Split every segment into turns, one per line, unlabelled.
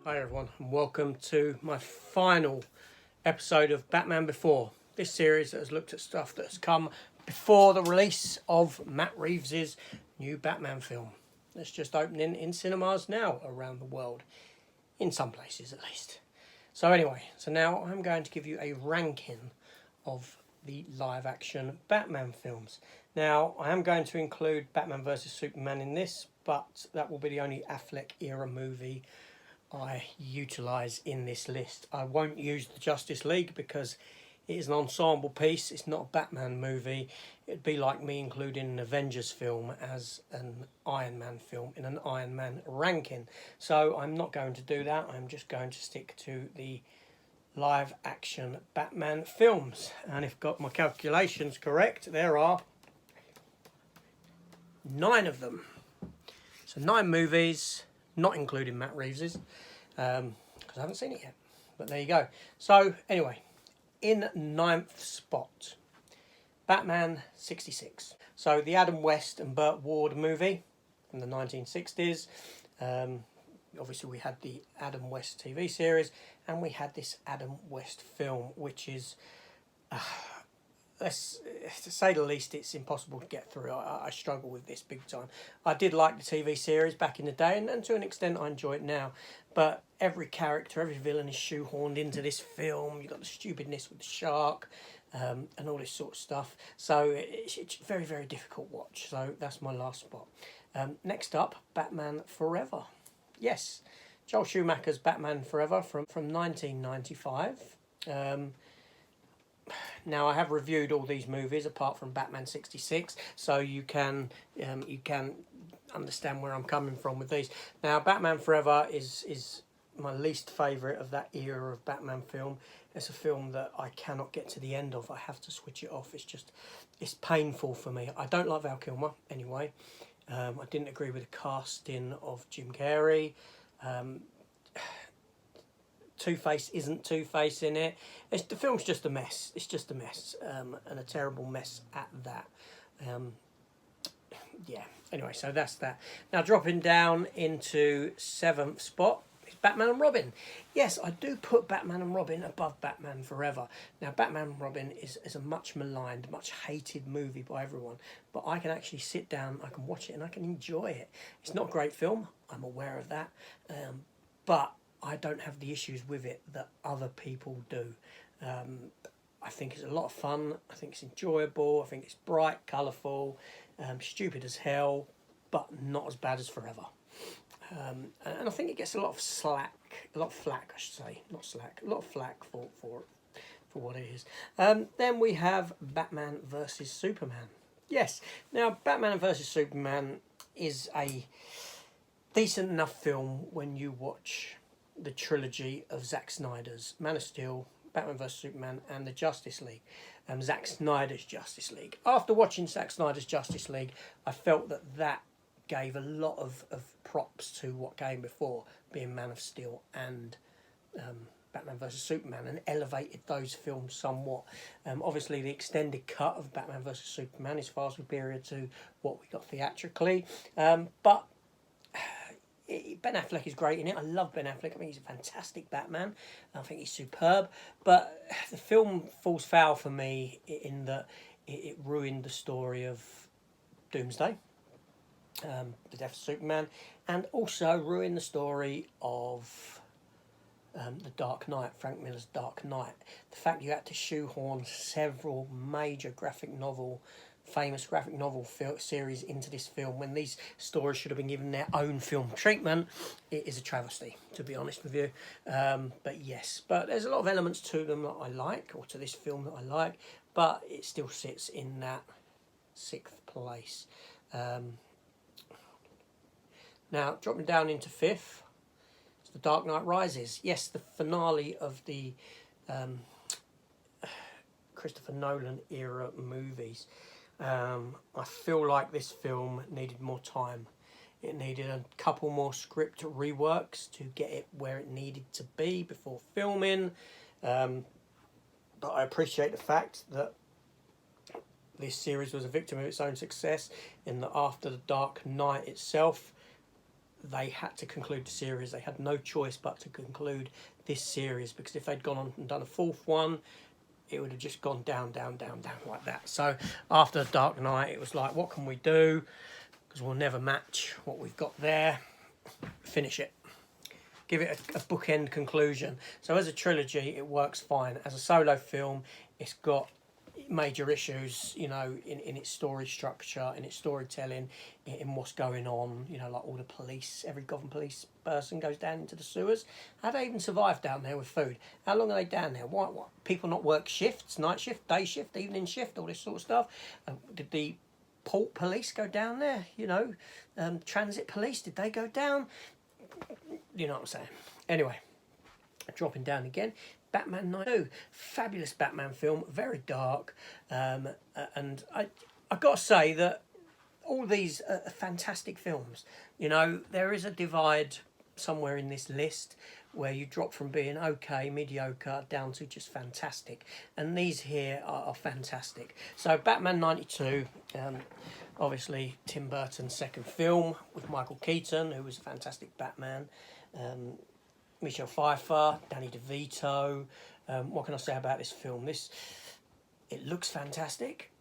Hi everyone and welcome to my final episode of Batman Before. This series that has looked at stuff that has come before the release of Matt Reeves' new Batman film. It's just opening in cinemas now around the world, in some places at least. So now I'm going to give you a ranking of the live action Batman films. Now I am going to include Batman vs Superman in this, but that will be the only Affleck era movie I utilise in this list. I won't use the Justice League because it is an ensemble piece. It's not a Batman movie. It'd be like me including an Avengers film as an Iron Man film in an Iron Man ranking. So I'm not going to do that. I'm just going to stick to the live action Batman films. And if I've got my calculations correct, there are 9 of them. So 9 movies, not including Matt Reeves's, because I haven't seen it yet. But there you go. So anyway, in 9th spot, Batman 66. So the Adam West and Burt Ward movie from the 1960s. Obviously we had the Adam West TV series and we had this Adam West film, which is to say the least, it's impossible to get through. I struggle with this big time. I did like the TV series back in the day, and to an extent I enjoy it now. But every character, every villain is shoehorned into this film. You've got the stupidness with the shark, and all this sort of stuff. So it's very, very difficult watch. So that's my last spot. Next up, Batman Forever. Yes, Joel Schumacher's Batman Forever from 1995. Now I have reviewed all these movies apart from Batman 66, so you can understand where I'm coming from with these. Now Batman Forever is my least favourite of that era of Batman film. It's a film that I cannot get to the end of. I have to switch it off. It's painful for me. I don't like Val Kilmer anyway. I didn't agree with the casting of Jim Carrey. Two-Face isn't Two-Face in it. The film's just a mess. It's just a mess, and a terrible mess at that. Yeah, anyway, so that's that. Now dropping down into 7th spot is Batman and Robin. Yes, I do put Batman and Robin above Batman Forever. Now Batman and Robin is a much maligned, much hated movie by everyone, but I can actually sit down, I can watch it and I can enjoy it. It's not a great film, I'm aware of that, but I don't have the issues with it that other people do. I think it's a lot of fun. I think it's enjoyable. I think it's bright, colourful, stupid as hell, but not as bad as Forever. And I think it gets a lot of flack, I should say, not slack, a lot of flack for what it is. Then we have Batman vs Superman. Yes, now Batman vs Superman is a decent enough film when you watch the trilogy of Zack Snyder's Man of Steel, Batman vs Superman and the Justice League. Zack Snyder's Justice League. After watching Zack Snyder's Justice League, I felt that gave a lot of props to what came before, being Man of Steel and Batman vs Superman, and elevated those films somewhat. Obviously the extended cut of Batman vs Superman is far superior to what we got theatrically, but Ben Affleck is great in it. I love Ben Affleck. I think he's a fantastic Batman. I think he's superb. But the film falls foul for me in that it ruined the story of Doomsday, the death of Superman, and also ruined the story of The Dark Knight, Frank Miller's Dark Knight. The fact you had to shoehorn several major famous graphic novel series into this film when these stories should have been given their own film treatment, it is a travesty, to be honest with you. But there's a lot of elements to them that I like, or to this film that I like, but it still sits in that 6th place. Now dropping down into 5th, it's The Dark Knight Rises. Yes, the finale of the Christopher Nolan era movies. I feel like this film needed more time. It needed a couple more script reworks to get it where it needed to be before filming. But I appreciate the fact that this series was a victim of its own success in that after The Dark Knight itself, they had to conclude the series. They had no choice but to conclude this series, because if they'd gone on and done a fourth one, it would have just gone down, down, down, down like that. So after Dark Knight, it was like, what can we do? Because we'll never match what we've got there. Finish it. Give it a bookend conclusion. So as a trilogy, it works fine. As a solo film, it's got major issues, you know, in its story structure, in its storytelling, in what's going on, you know, like all the police, every Gotham police person goes down into the sewers. How do they even survive down there with food? How long are they down there? Why people not work shifts, night shift, day shift, evening shift, all this sort of stuff? Did the port police go down there? You know, transit police, did they go down? You know what I'm saying? Anyway, dropping down again. Batman 92, fabulous Batman film, very dark, and I got to say that all these are fantastic films. You know, there is a divide somewhere in this list where you drop from being okay, mediocre, down to just fantastic, and these here are fantastic. So Batman 92, obviously Tim Burton's second film with Michael Keaton, who was a fantastic Batman. Michelle Pfeiffer, Danny DeVito. What can I say about this film? It looks fantastic.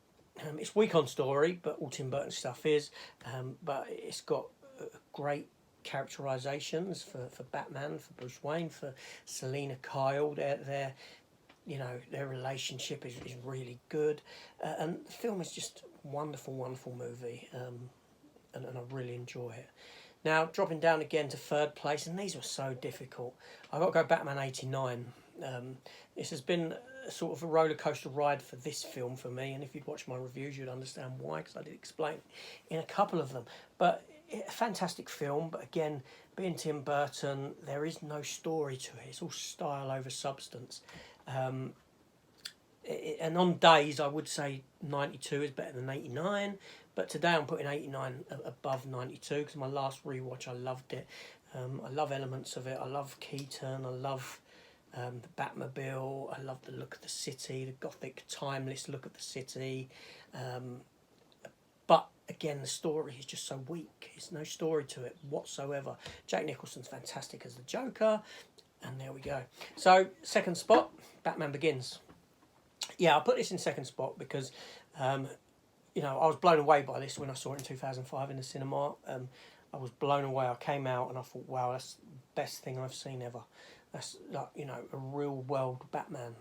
It's weak on story, but all Tim Burton stuff is. But it's got great characterizations for Batman, for Bruce Wayne, for Selina Kyle. Their you know, their relationship is really good, and the film is just wonderful, wonderful movie, and I really enjoy it. Now, dropping down again to third place, and these were so difficult. I've got to go Batman 89. This has been a sort of a roller coaster ride for this film for me, and if you'd watch my reviews, you'd understand why, because I did explain in a couple of them. But a fantastic film, but again, being Tim Burton, there is no story to it. It's all style over substance. And on days, I would say 92 is better than 89. But today I'm putting 89 above 92 because my last rewatch, I loved it. I love elements of it. I love Keaton. I love the Batmobile. I love the look of the city, the gothic, timeless look of the city. But again, the story is just so weak. There's no story to it whatsoever. Jack Nicholson's fantastic as the Joker. And there we go. So, second spot, Batman Begins. Yeah, I put this in second spot because... you know, I was blown away by this when I saw it in 2005 in the cinema. I was blown away. I came out and I thought, wow, that's the best thing I've seen ever. That's, like, you know, a real world Batman.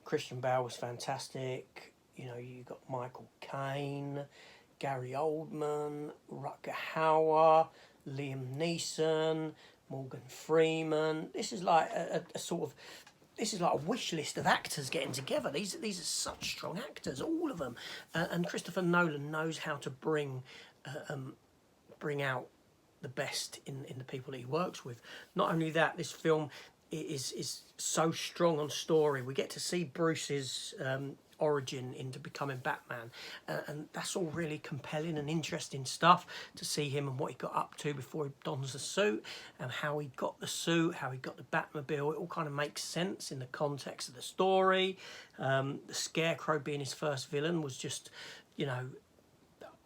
Christian Bale was fantastic. You know, you got Michael Caine, Gary Oldman, Rutger Hauer, Liam Neeson, Morgan Freeman. This is like a sort of... This is like a wish list of actors getting together. These are such strong actors, all of them. And Christopher Nolan knows how to bring out the best in the people that he works with. Not only that, this film is so strong on story. We get to see Bruce's origin into becoming Batman, and that's all really compelling and interesting stuff to see him and what he got up to before he dons the suit, and how he got the suit, how he got the Batmobile. It all kind of makes sense in the context of the story. The Scarecrow being his first villain was just, you know,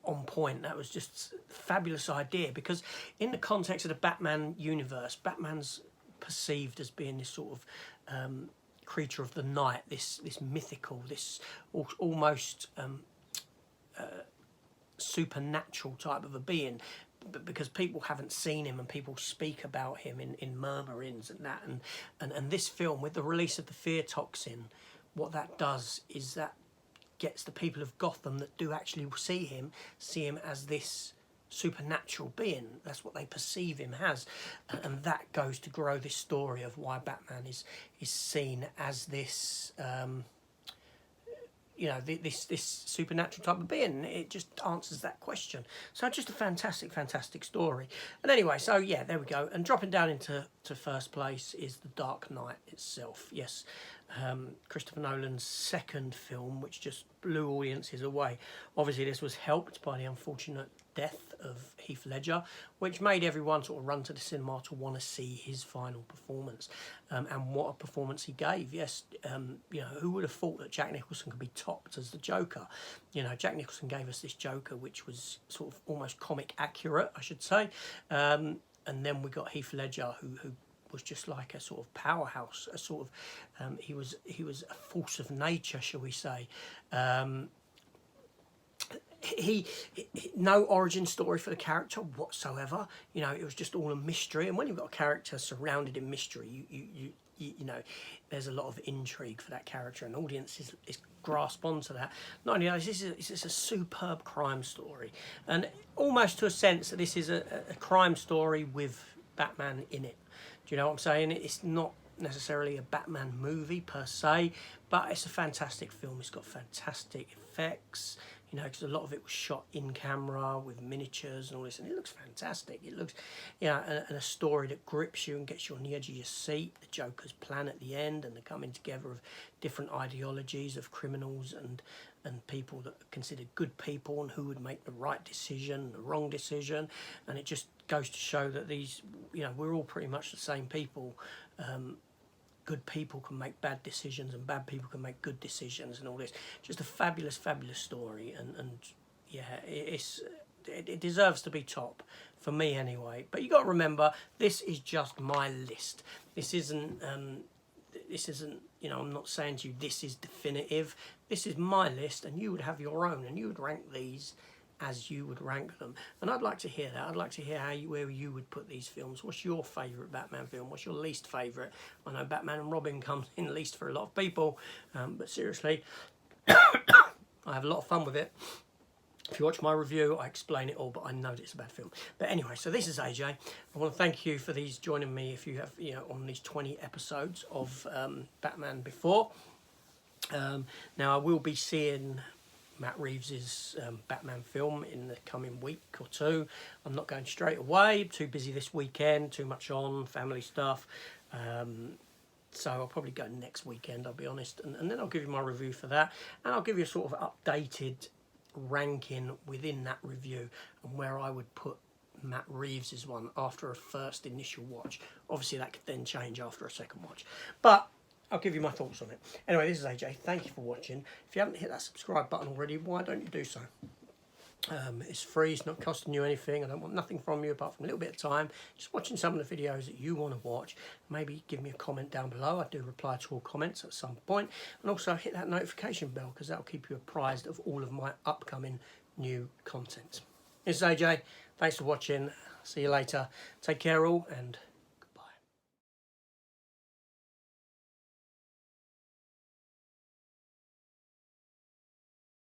on point. That was just a fabulous idea, because in the context of the Batman universe, Batman's perceived as being this sort of creature of the night, this mythical, this almost supernatural type of a being, but because people haven't seen him and people speak about him in murmurings and that, and this film, with the release of the fear toxin, what that does is that gets the people of Gotham that do actually see him as this supernatural being. That's what they perceive him as, and that goes to grow this story of why Batman is seen as this you know, this supernatural type of being. It just answers that question. So just a fantastic story. And anyway, so yeah, there we go. And dropping down into first place is The Dark Knight itself. Yes, Christopher Nolan's second film, which just blew audiences away. Obviously, this was helped by the unfortunate death of Heath Ledger, which made everyone sort of run to the cinema to want to see his final performance. And what a performance he gave. Yes, you know, who would have thought that Jack Nicholson could be topped as the Joker? You know, Jack Nicholson gave us this Joker, which was sort of almost comic accurate, I should say. And then we got Heath Ledger, who was just like a sort of powerhouse, a sort of he was a force of nature, shall we say. He no origin story for the character whatsoever. You know, it was just all a mystery. And when you've got a character surrounded in mystery, you know, there's a lot of intrigue for that character, and audience is grasp onto that. Not only that, this is a superb crime story, and almost to a sense that this is a crime story with Batman in it. Do you know what I'm saying? It's not necessarily a Batman movie per se, but it's a fantastic film. It's got fantastic effects, you know, because a lot of it was shot in camera with miniatures and all this, and it looks fantastic. It looks, you know, and a story that grips you and gets you on the edge of your seat. The Joker's plan at the end, and the coming together of different ideologies of criminals and people that are considered good people, and who would make the right decision, the wrong decision. And it just goes to show that these, you know, we're all pretty much the same people. Good people can make bad decisions, and bad people can make good decisions, and all this. Just a fabulous, fabulous story, and yeah, it deserves to be top for me anyway. But you got to remember, this is just my list. This isn't. You know, I'm not saying to you this is definitive. This is my list, and you would have your own, and you would rank these as you would rank them. And I'd like to hear that. I'd like to hear where you would put these films. What's your favourite Batman film? What's your least favourite? I know Batman and Robin comes in least for a lot of people, but seriously, I have a lot of fun with it. If you watch my review, I explain it all, but I know that it's a bad film. But anyway, so this is AJ. I want to thank you for joining me. If you have, you know, on these 20 episodes of Batman before. Now I will be seeing Matt Reeves's Batman film in the coming week or two. I'm not going straight away. Too busy this weekend. Too much on, family stuff. So I'll probably go next weekend, I'll be honest. And then I'll give you my review for that. And I'll give you a sort of updated ranking within that review and where I would put Matt Reeves's one after a first initial watch. Obviously that could then change after a second watch, but I'll give you my thoughts on it. Anyway, this is AJ. Thank you for watching. If you haven't hit that subscribe button already, why don't you do so? It's free, it's not costing you anything. I don't want nothing from you apart from a little bit of time. Just watching some of the videos that you want to watch. Maybe give me a comment down below. I do reply to all comments at some point. And also hit that notification bell, because that'll keep you apprised of all of my upcoming new content. This is AJ. Thanks for watching. See you later. Take care all, and